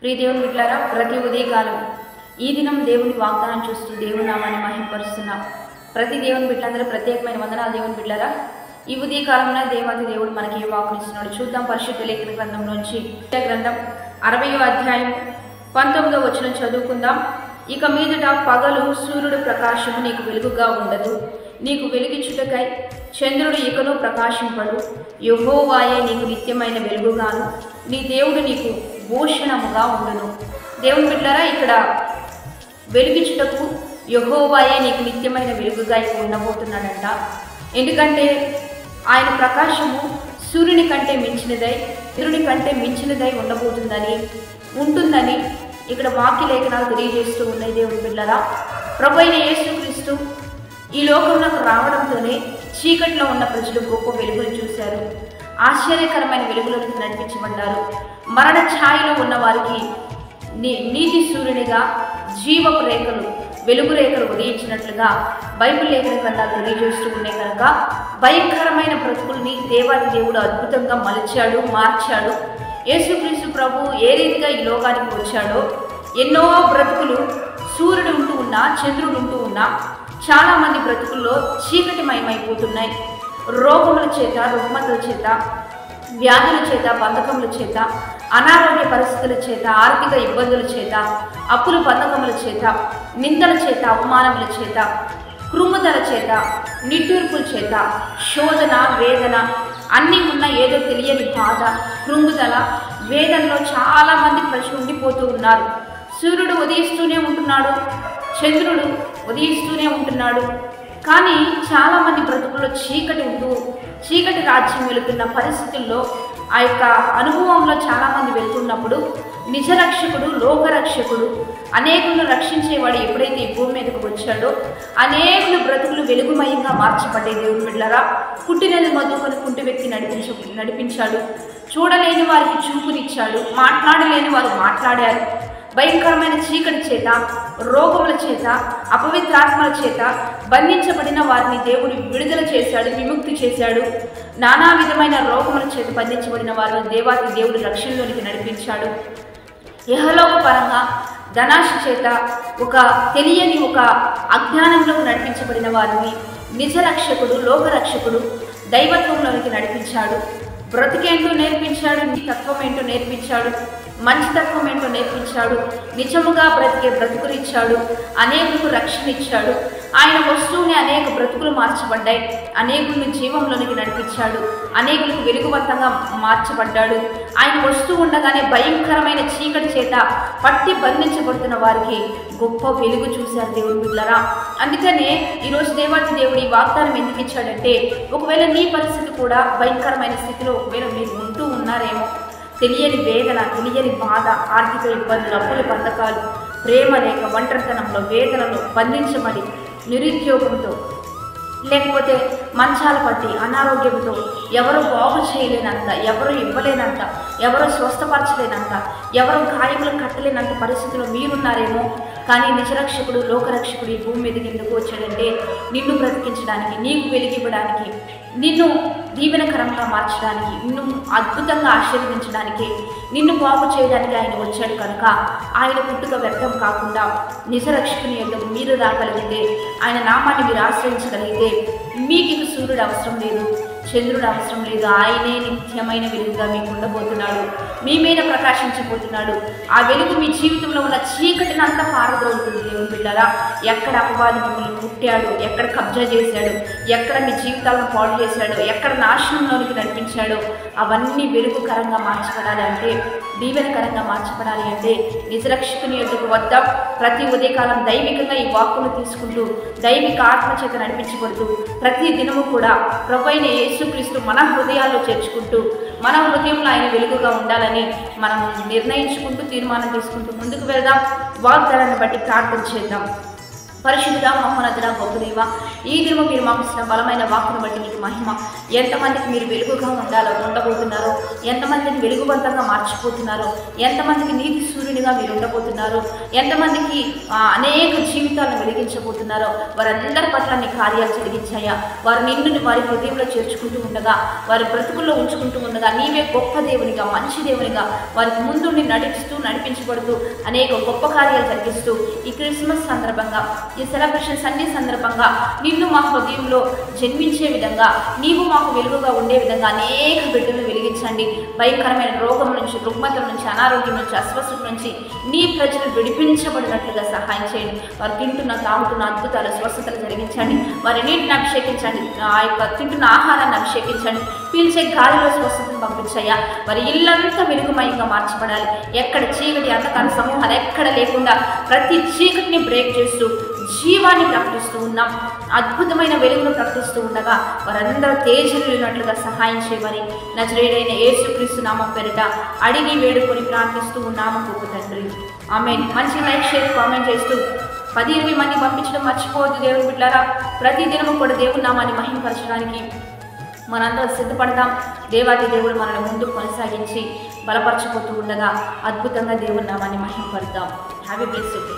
ప్రియ దేవుని బిడ్డలారా, ప్రతి ఉదయకాలం ఈ దినం దేవుని వాగ్దానం చూస్తూ దేవుని నామాన్ని మహిమపరుస్తున్నాం. ప్రతి దేవుని బిడ్డలందరూ ప్రత్యేకమైన వందనాలు. దేవుని బిడ్డలారా, ఈ ఉదయకాలంలో దేవాది దేవుడు మనకి ఏ వాకునిస్తున్నాడు చూద్దాం. పరిశుద్ధ లేఖన గ్రంథంలోంచి గ్రంథం 60వ అధ్యాయం 19వ వచనం చదువుకుందాం. ఇక మీదట పగలు సూర్యుడు ప్రకాశము నీకు వెలుగుగా ఉండదు, నీకు వెలుగిచ్చుటకై చంద్రుడు ఇకను ప్రకాశింపడు. యెహోవాయే నీకు నిత్యమైన వెలుగుగాను, నీ దేవుడు నీకు భూషణముగా ఉండును. దేవుని బిడ్డలారా, ఇక్కడ వెలుగిచ్చుటకు యెహోవాయే నీకు నిత్యమైన వెలుగుగా ఉండబోతున్నాడంట. ఎందుకంటే ఆయన ప్రకాశము సూర్యుని కంటే మించినదై, చంద్రుని కంటే మించినదై ఉంటుందని ఇక్కడ వాక్య లేఖనాలు తెలియజేస్తూ ఉన్నాయి. దేవుని బిడ్డలారా, ప్రభువైన యేసుక్రీస్తు ఈ లోకంలోకి రావడంతోనే చీకట్లో ఉన్న ప్రజలు గొప్ప వెలుగును చూశారు. ఆశ్చర్యకరమైన వెలుగులోకి నడిపించబడ్డారు. మరణ ఛాయలో ఉన్న వారికి నీతి సూర్యునిగా జీవపు రేఖలు, వెలుగు రేఖలు ఉదయించినట్లుగా బైబిల్ లేఖన గ్రంథాలు తెలియజేస్తూ ఉన్నాయి. కనుక భయంకరమైన బ్రతుకుల్ని దేవాది దేవుడు అద్భుతంగా మార్చాడు. యేసుక్రీస్తు ప్రభు ఏ రీతిగా ఈ లోకానికి వచ్చాడో, ఎన్నో బ్రతుకులు సూర్యుడు ఉంటూ ఉన్నా, చంద్రుడు ఉంటూ ఉన్నా చాలామంది బ్రతుకుల్లో చీకటిమయమైపోతున్నాయి. రోగముల చేత, రుగ్మతల చేత, వ్యాధుల చేత, బంధకముల చేత, అనారోగ్య పరిస్థితుల చేత, ఆర్థిక ఇబ్బందుల చేత, అప్పుల బంధకముల చేత, నిందల చేత, అవమానముల చేత, కృంగుదల చేత, నిట్టూర్పుల చేత, శోధన, వేదన అన్నీ ఉన్న ఏదో తెలియని బాధ, కృంగుదల, వేదనలో చాలామంది ప్రజలు ఉండిపోతూ ఉన్నారు. సూర్యుడు ఉదయిస్తూనే ఉంటున్నాడు, చంద్రుడు ఉదయిస్తూనే ఉంటున్నాడు. కానీ చాలామంది బ్రతుకుల్లో చీకటి రాజ్యం వెళుతున్న పరిస్థితుల్లో ఆ యొక్క అనుభవంలో చాలామంది వెళ్తున్నప్పుడు నిజరక్షకుడు, లోకరక్షకుడు, అనేకులను రక్షించేవాడు ఎప్పుడైతే ఈ భూమి మీదకు వచ్చాడో అనేకులు బ్రతుకులు వెలుగుమయంగా మార్చబడ్డాయి. దేవుని బిడ్డలారా, పుట్టినది మొదలుకొని కుంటి వ్యక్తి నడిపించాడు. చూడలేని వారికి చూపునిచ్చాడు. మాట్లాడలేని వారు మాట్లాడారు. భయంకరమైన చీకటి చేత, రోగముల చేత, అపవిత్రాత్మల చేత బంధించబడిన వారిని దేవుడు విడుదల చేశాడు, విముక్తి చేశాడు. నానా విధమైన రోగముల చేత బంధించబడిన వారిని దేవాతి దేవుడు రక్షణలోనికి నడిపించాడు. యెహోలోక పరంగా ధనాశ చేత తెలియని అజ్ఞానంలోకి నడిపించబడిన వారిని నిజరక్షకుడు, లోకరక్షకుడు దైవత్వంలోనికి నడిపించాడు. బ్రతికేంటో నేర్పించాడు, నీ తత్వం ఏంటో నేర్పించాడు, మంచి తత్వం ఏంటో నేర్పించాడు. నిజముగా బ్రతికే బ్రతుకునిచ్చాడు, అనేకులకు రక్షణ ఇచ్చాడు. ఆయన వస్తువుని అనేక బ్రతుకులు మార్చబడ్డాయి. అనేకులను జీవంలోనికి నడిపించాడు, అనేకులకు వెలుగువంతంగా మార్చబడ్డాడు. ఆయన వస్తువు ఉండగానే భయంకరమైన చీకటి చేత పట్టి బంధించబడుతున్న వారికి గొప్ప వెలుగు చూశారు. దేవుని బిడ్డలారా, అందుకనే ఈరోజు దేవాతి దేవుడు ఈ వాగ్దానం ఎందుకు ఇచ్చాడంటే, ఒకవేళ నీ పరిస్థితి కూడా భయంకరమైన స్థితిలో ఒకవేళ మీరు ఉంటూ ఉన్నారేమో, తెలియని వేదన, తెలియని బాధ, ఆర్థిక ఇబ్బందులు, అప్పుల బంధకాలు, ప్రేమ లేక, ఒంటరితనంలో, వేదనలో బంధించబడి, నిరుద్యోగంతో, లేకపోతే మంచాల పట్టి అనారోగ్యంతో, ఎవరు బాగు చేయలేనంత, ఎవరు ఇవ్వలేనంత, ఎవరు స్వస్థపరచలేనంత, ఎవరు గాయములు కట్టలేనంత పరిస్థితిలో మీరున్నారేమో. కానీ నిజరక్షకుడు, లోకరక్షకుడు ఈ భూమి మీదకి ఎందుకు వచ్చాడంటే, నిన్ను బ్రతికించడానికి, నీకు వెలిగివ్వడానికి, నిన్ను దీవెనకరంగా మార్చడానికి, నిన్ను అద్భుతంగా ఆశీర్వదించడానికి, నిన్ను బాగు చేయడానికి ఆయన వచ్చాడు. కనుక ఆయన పుట్టుక వ్యర్థం కాకుండా నిజరక్షకుని యొద్దకు మీరు రాగలిగితే, ఆయన నామాన్ని మీరు ఆశ్రయించగలిగితే, మీకు సూర్యుడు అవసరం లేదు, చంద్రుడు అవసరం లేదు. ఆయనే నిత్యమైన వెలుగుగా మీకు ఉండబోతున్నాడు, మీ మీద ప్రకాశించబోతున్నాడు. ఆ వెలుగు మీ జీవితంలో ఉన్న చీకటిని అంతా పారదోలుతుంది. దేవుని బిడ్డలారా, ఎక్కడ అపవాది మిమ్మల్ని పుట్టాడు, ఎక్కడ కబ్జా చేశాడు, ఎక్కడ మీ జీవితాలను పాడు చేశాడు, ఎక్కడ నాశనంలోనికి నడిపించాడో అవన్నీ వెలుగుకరంగా మార్చబడాలి అంటే, దీవెనకరంగా మార్చబడాలి అంటే నిజరక్షకుని యొద్దకు వద్దాం. ప్రతి ఉదయకాలం దైవికంగా ఈ వాక్కును తీసుకుంటూ, దైవిక ఆత్మచేత నడిపించబడుతూ, ప్రతి దినము కూడా ప్రభువైన యేసుక్రీస్తు మన హృదయాల్లో చేర్చుకుంటూ, మన హృదయంలో ఆయన వెలుగుగా ఉండాలని మనం నిర్ణయించుకుంటూ, తీర్మానం తీసుకుంటూ ముందుకు వెళ్దాం. వాగ్దానాన్ని బట్టి ప్రార్థన చేద్దాం. పరిశుద్ధుడా, మహోన్నతుడా, గొప్ప దేవ, ఈ దినము మీరు మాకు ఇచ్చిన బలమైన వాక్కును బట్టి నీకు మహిమ. ఎంతమందికి మీరు వెలుగుగా ఉండబోతున్నారో, ఎంతమందిని వెలుగువంతంగా మార్చిపోతున్నారో, ఎంతమందికి నీతి సూర్యునిగా మీరు ఉండబోతున్నారో, ఎంతమందికి అనేక జీవితాలను వెలిగించబోతున్నారో వారందరి పట్ల నీ కార్యాలు జరిగించాయా. వారు నిన్ను వారి హృదయంలో చేర్చుకుంటూ ఉండగా, వారి బ్రతుకుల్లో ఉంచుకుంటూ ఉండగా, నీవే గొప్ప దేవునిగా, మంచి దేవునిగా వారికి ముందుండి నడిపించబడుతూ అనేక గొప్ప కార్యాలు జరిగిస్తూ ఈ క్రిస్మస్ సందర్భంగా, ఈ సెలబ్రేషన్ సండే సందర్భంగా నిన్ను మా హృదయంలో జన్మించే విధంగా, నీవు మాకు వెలుగుగా ఉండే విధంగా అనేక బిడ్డలను వెలిగించండి. భయంకరమైన రోగం నుంచి, రుగ్మతల నుంచి, అనారోగ్యం నుంచి, అస్వస్థత నుంచి నీ ప్రజలు విడిపించబడినట్లుగా సహాయం చేయండి. వారు తింటున్న తాగుతున్న అద్భుతాలు, స్వస్థతలు జరిగించండి. వారి నీటిని అభిషేకించండి, ఆ యొక్క తింటున్న ఆహారాన్ని అభిషేకించండి. పీల్చే గాలిలో స్వస్థతను పంపించయ్యా. వారి ఇల్లంతా వెలుగుమయంగా మార్చబడాలి. ఎక్కడ చీకటి, అంధకార సమూహాలు ఎక్కడ లేకుండా ప్రతి చీకటిని బ్రేక్ చేస్తూ జీవాన్ని ప్రకటిస్తూ ఉన్నాం. అద్భుతమైన వెలుగును ప్రకటిస్తూ ఉండగా వారందరూ తేజరిల్లినట్లుగా సహాయం చేయమని నజరేయుడైన యేసుక్రీస్తు నామం పేరిట అడిగి వేడుకొని ప్రార్థిస్తూ ఉన్నాము గొప్ప తండ్రి. ఆమేన్. మంచి లైక్, షేర్, కామెంట్ చేస్తూ 10-20 మంది పంపించడం మర్చిపోవద్దు దేవుని బిడ్డలారా. ప్రతి దినము కూడా దేవుని నామాన్ని మహిమపరచడానికి మనందరం సిద్ధపడదాం. దేవాది దేవుడు మనల్ని ముందుకు కొనసాగించి బలపరచబోతూ ఉండగా అద్భుతంగా దేవుని నామాన్ని మహిమపడదాం. Happy blessed day.